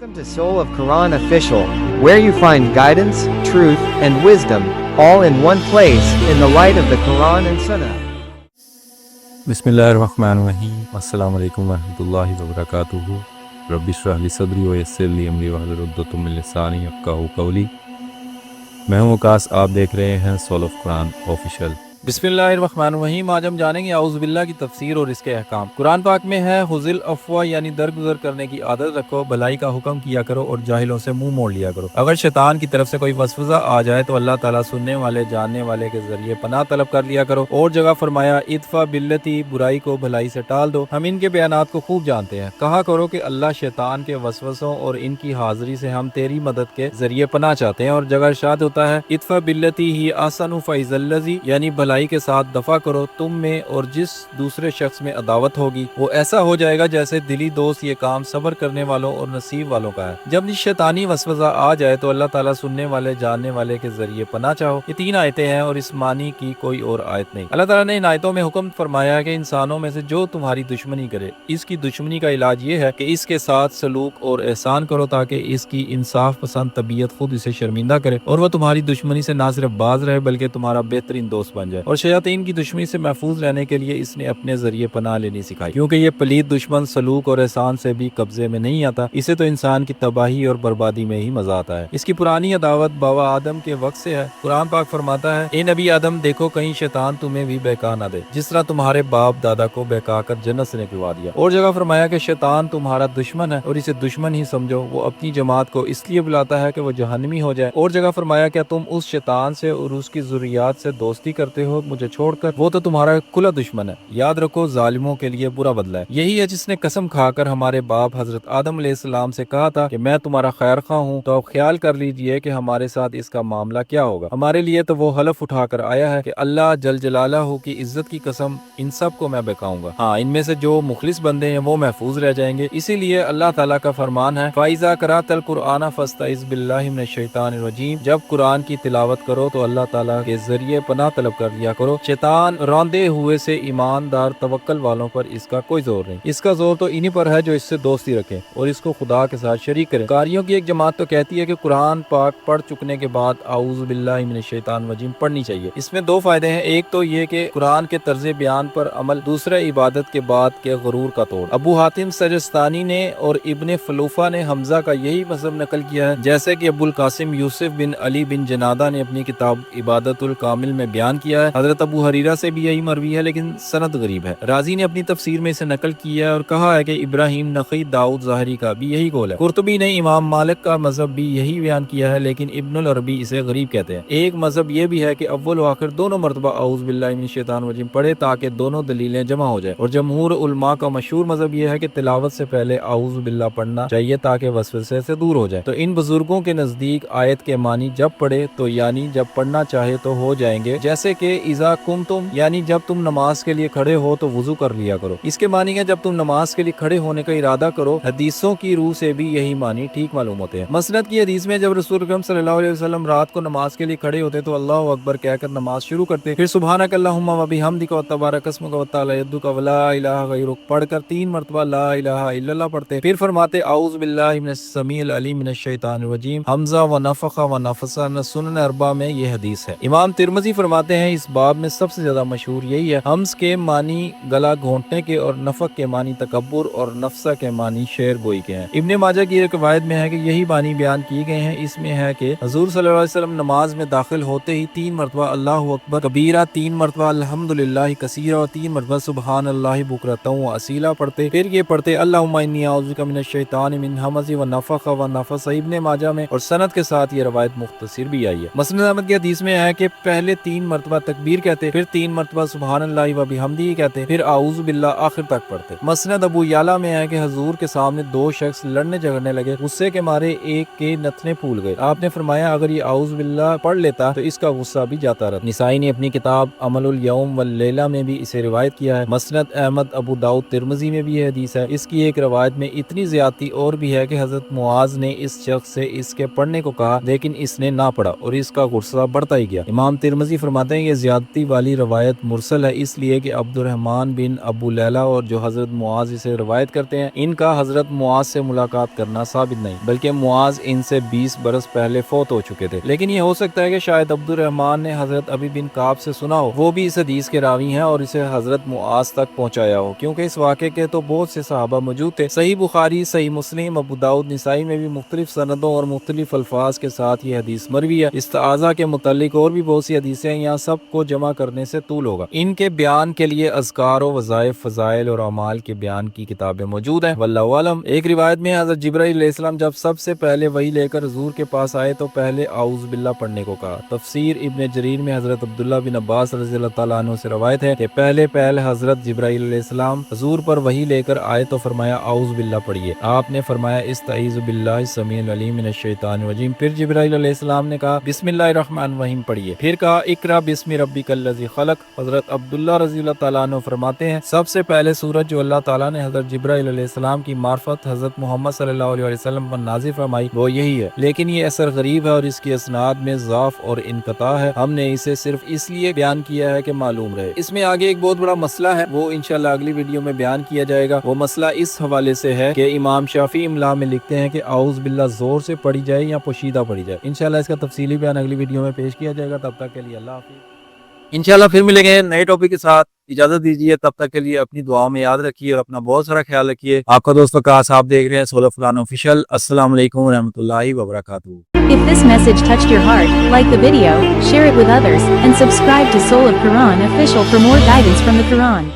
Welcome to Soul of Quran Official, where you find guidance, truth, and wisdom, all in one place, in the light of the Quran and Sunnah. بسم اللہ الرحمن الرحیم السلام علیکم ورحمۃ اللہ وبرکاتہ رب اشرح لی صدری ویسر لی امری واحلل عقدۃ من لسانی یفقہوا قولی۔ میں ہوں وقاص، آپ دیکھ رہے ہیں سول آف قرآن آفیشیل۔ بسم اللہ الرحمن الرحیم۔ آج ہم جانیں گے اعوذ باللہ کی تفسیر اور اس کے احکام۔ قرآن پاک میں ہے خذ العفو، یعنی درگزر کرنے کی عادت رکھو، بھلائی کا حکم کیا کرو اور جاہلوں سے منہ موڑ لیا کرو۔ اگر شیطان کی طرف سے کوئی وسوسہ آ جائے تو اللہ تعالیٰ سننے والے جاننے والے کے ذریعے پناہ طلب کر لیا کرو۔ اور جگہ فرمایا ادفع باللتی، برائی کو بھلائی سے ٹال دو۔ ہم ان کے بیانات کو خوب جانتے ہیں۔ کہا کرو کہ اللہ شیطان کے وسوسوں اور ان کی حاضری سے ہم تیری مدد کے ذریعے پناہ چاہتے ہیں۔ اور جگہ ارشاد ہوتا ہے ادفع باللتی ہی احسن فاذا الذی، یعنی بھلائی کے ساتھ دفع کرو تم میں اور جس دوسرے شخص میں عداوت ہوگی وہ ایسا ہو جائے گا جیسے دلی دوست۔ یہ کام صبر کرنے والوں اور نصیب والوں کا ہے۔ جب شیطانی وسوسہ آ جائے تو اللہ تعالیٰ سننے والے جاننے والے کے ذریعے پناہ چاہو۔ یہ 3 آیتیں ہیں اور اس معنی کی کوئی اور آیت نہیں۔ اللہ تعالیٰ نے ان آیتوں میں حکم فرمایا کہ انسانوں میں سے جو تمہاری دشمنی کرے، اس کی دشمنی کا علاج یہ ہے کہ اس کے ساتھ سلوک اور احسان کرو تاکہ اس کی انصاف پسند طبیعت خود اسے شرمندہ کرے اور وہ تمہاری دشمنی سے نہ صرف باز رہے بلکہ تمہارا بہترین دوست بن جائے۔ اور شیاطین کی دشمنی سے محفوظ رہنے کے لیے اس نے اپنے ذریعے پناہ لینی سکھائی، کیونکہ یہ پلید دشمن سلوک اور احسان سے بھی قبضے میں نہیں آتا، اسے تو انسان کی تباہی اور بربادی میں ہی مزہ آتا ہے۔ اس کی پرانی عداوت بابا آدم کے وقت سے ہے۔ قرآن پاک فرماتا ہے اے نبی آدم، دیکھو کہیں شیطان تمہیں بھی بہکا نہ دے جس طرح تمہارے باپ دادا کو بہکا کر جنت سے نکلوا دیا۔ اور جگہ فرمایا کہ شیطان تمہارا دشمن ہے اور اسے دشمن ہی سمجھو، وہ اپنی جماعت کو اس لیے بلاتا ہے کہ وہ جہنمی ہو جائے۔ اور جگہ فرمایا کیا تم اس شیطان سے اور اس کی ذریات سے دوستی کرتے ہو مجھے چھوڑ کر؟ وہ تو تمہارا کھلا دشمن ہے۔ یاد رکھو ظالموں کے لیے برا بدلہ ہے۔ یہی ہے جس نے قسم کھا کر ہمارے باپ حضرت آدم علیہ السلام سے کہا تھا کہ میں تمہارا خیر خواہ ہوں، تو اب خیال کر لیجئے کہ ہمارے ساتھ اس کا معاملہ کیا ہوگا۔ ہمارے لیے تو وہ حلف اٹھا کر آیا ہے کہ اللہ جل جلالہ کی عزت کی قسم ان سب کو میں بہکاؤں گا۔ ہاں، ان میں سے جو مخلص بندے ہیں وہ محفوظ رہ جائیں گے۔ اسی لیے اللہ تعالیٰ کا فرمان ہے فَإِذَا قَرَأْتَ الْقُرْآنَ فَاسْتَعِذْ بِاللَّهِ مِنَ الشَّيْطَانِ الرَّجِيمِ، جب قرآن کی تلاوت کرو تو اللہ تعالیٰ کے ذریعے پناہ طلب کر لیا کرو۔ شیطان راندے ہوئے سے ایماندار توکل والوں پر اس کا کوئی زور نہیں۔ اس کا زور تو انہی پر ہے جو اس سے دوستی رکھیں اور اس کو خدا کے ساتھ شریک کریں۔ قاریوں کی ایک جماعت تو کہتی ہے کہ قرآن پاک پڑھ چکنے کے بعد اعوذ باللہ من الشیطان الرجیم پڑھنی چاہیے۔ اس میں 2 فائدے ہیں، ایک تو یہ کہ قرآن کے طرز بیان پر عمل، دوسرا عبادت کے بعد کے غرور کا توڑ۔ ابو حاتم سجستانی نے اور ابن فلوفہ نے حمزہ کا یہی مذہب نقل کیا ہے، جیسے کہ ابو القاسم یوسف بن علی بن جنادہ نے اپنی کتاب عبادت الکامل میں بیان کیا ہے۔ حضرت ابو حریرہ سے بھی یہی مروی ہے لیکن سند غریب ہے۔ رازی نے اپنی تفسیر میں اسے نقل کیا ہے اور کہا ہے کہ ابراہیم نخعی داؤد ظاہری کا بھی یہی قول ہے۔ قرطبی نے امام مالک کا مذہب بھی یہی بیان کیا ہے لیکن ابن العربی اسے غریب کہتے ہیں۔ ایک مذہب یہ بھی ہے کہ اول و آخر دونوں مرتبہ اعوذ باللہ من الشیطان الرجیم پڑھے تاکہ دونوں دلیلیں جمع ہو جائیں۔ اور جمہور علماء کا مشہور مذہب یہ ہے کہ تلاوت سے پہلے اعوذ باللہ پڑھنا چاہیے تاکہ وسوسے سے دور ہو جائے۔ تو ان بزرگوں کے نزدیک آیت کے معنی جب پڑھے تو یعنی جب پڑھنا چاہے تو ہو جائیں گے، جیسے کہ اذا قمتم، یعنی جب تم نماز کے لیے کھڑے ہو تو وضو کر لیا کرو۔ اس کے معنی ہے جب تم نماز کے لیے کھڑے ہونے کا ارادہ کرو۔ حدیثوں کی روح سے بھی یہی معنی ٹھیک معلوم ہوتے ہیں۔ مسند کی حدیث میں جب رسول اکرم صلی اللہ علیہ وسلم رات کو نماز کے لیے کھڑے ہوتے تو اللہ اکبر کہہ کر نماز شروع کرتے، پھر سبحانک اللہم و بحمدک و تبارک اسمک و تعالی یدک و لا الہ غیرک پڑھ کر 3 مرتبہ لا الہ الا اللہ پڑھتے، پھر فرماتے اعوذ باللہ من السمیع العلیم من الشیطان الرجیم حمزہ و نفخ و نفث۔ سنن 4 میں یہ حدیث ہے۔ امام ترمذی فرماتے ہیں اس باب میں سب سے زیادہ مشہور یہی ہے، حمز کے معنی گلا گھونٹنے کے اور نفق کے معنی تکبر اور نفسہ کے معنی شعر گوئی کے ہیں۔ ابن ماجہ کی ایک روایت میں ہے کہ یہی معنی بیان کیے گئے ہیں۔ اس میں ہے کہ حضور صلی اللہ علیہ وسلم نماز میں داخل ہوتے ہی 3 مرتبہ اللہ اکبر کبیرہ، 3 مرتبہ الحمدللہ کثیرہ اور 3 مرتبہ سبحان اللہ بکرۃ و اصیلا پڑھتے، پھر یہ پڑھتے اللہم انی اعوذ بک من الشیطان من ہمز و نفخ و نفث۔ ابن ماجہ میں اور سند کے ساتھ یہ روایت مختصر بھی آئی ہے۔ مسند احمد کی حدیث میں ہے کہ پہلے 3 مرتبہ تکبیر کہتے، پھر 3 مرتبہ سبحان اللہ و بحمدہ کہتے، پھر اعوذ باللہ آخر تک پڑھتے۔ مسند ابو یعلا میں ہے کہ حضور کے سامنے 2 شخص لڑنے جھگڑنے لگے، غصے کے مارے ایک کے نتنے پھول گئے۔ آپ نے فرمایا اگر یہ اعوذ باللہ پڑھ لیتا تو اس کا غصہ بھی جاتا رہتا۔ نسائی نے اپنی کتاب عمل الیوم واللیلہ میں بھی اسے روایت کیا ہے۔ مسند احمد، ابو داؤد، ترمذی میں بھی یہ حدیث ہے۔ اس کی ایک روایت میں اتنی زیادتی اور بھی ہے کہ حضرت معاذ نے اس شخص سے اس کے پڑھنے کو کہا لیکن اس نے نہ پڑھا اور اس کا غصہ بڑھتا ہی گیا۔ امام ترمذی فرماتے ہیں یہ زیادتی والی روایت مرسل ہے، اس لیے کہ عبد الرحمن بن ابو لیلہ اور جو حضرت معاذ اسے روایت کرتے ہیں ان کا حضرت معاذ سے ملاقات کرنا ثابت نہیں، بلکہ معاذ ان سے 20 برس پہلے فوت ہو چکے تھے۔ لیکن یہ ہو سکتا ہے کہ شاید عبد الرحمن نے حضرت ابی بن کعب سے سنا ہو، وہ بھی اس حدیث کے راوی ہیں اور اسے حضرت معاذ تک پہنچایا ہو، کیونکہ اس واقعے کے تو بہت سے صحابہ موجود تھے۔ صحیح بخاری، صحیح مسلم، ابو داؤد، نسائی میں بھی مختلف سندوں اور مختلف الفاظ کے ساتھ یہ حدیث مروی ہے۔ استعاذہ کے متعلق اور بھی بہت سی حدیثیں ہیں، یہاں سب کو جمع کرنے سے طول ہوگا۔ ان کے بیان کے لیے اذکار و وظائف، فضائل اور اعمال کے بیان کی کتابیں موجود ہیں، واللہ عالم۔ ایک روایت میں حضرت جبرائیل علیہ السلام جب سب سے پہلے وحی لے کر حضور کے پاس آئے تو پہلے اعوذ باللہ پڑھنے کو کہا۔ تفسیر ابن جریر میں حضرت عبداللہ بن عباس رضی اللہ تعالیٰ عنہ سے روایت ہے کہ پہلے حضرت جبرائیل علیہ السلام حضور پر وحی لے کر آئے تو فرمایا اعوذ باللہ پڑھیے۔ آپ نے فرمایا استعیذ باللہ السمیع العلیم من الشیطان الرجیم۔ پھر جبرائیل علیہ السلام نے کہا بسم اللہ الرحمن الرحیم پڑھیے۔ پھر کہا اقرا بسم ربک الذی خلق۔ حضرت عبداللہ رضی اللہ تعالیٰ عنہ فرماتے ہیں سب سے پہلے سورت جو اللہ تعالیٰ نے حضرت جبرائیل علیہ السلام کی معرفت حضرت محمد صلی اللہ علیہ وسلم پر نازل فرمائی وہ یہی ہے، لیکن یہ اثر غریب ہے اور اس کی اسناد میں ضعف اور انقطاع ہے۔ ہم نے اسے صرف اس لیے بیان کیا ہے کہ معلوم رہے۔ اس میں آگے ایک بہت بڑا مسئلہ ہے، وہ انشاءاللہ اگلی ویڈیو میں بیان کیا جائے گا۔ وہ مسئلہ اس حوالے سے ہے کہ امام شافعی املا میں لکھتے ہیں کہ اعوذ باللہ زور سے پڑھی جائے یا پوشیدہ پڑھی جائے۔ انشاءاللہ اس کا تفصیلی بیان اگلی ویڈیو میں پیش کیا جائے گا۔ تب تک کے لیے اللہ حافظ۔ انشاءاللہ پھر ملیں گے نئے ٹاپک کے ساتھ، اجازت دیجیے، تب تک کے لیے اپنی دعا میں یاد رکھیے اور اپنا بہت سارا خیال رکھیے۔ آپ کا دوست وقاص، آپ دیکھ رہے ہیں سولہ فلان آفیشیل۔ السلام علیکم ورحمۃ اللہ وبرکاتہ۔ If this message touched your heart, like the video, share it with others, and subscribe to Soul of Quran Official for more guidance from the Quran.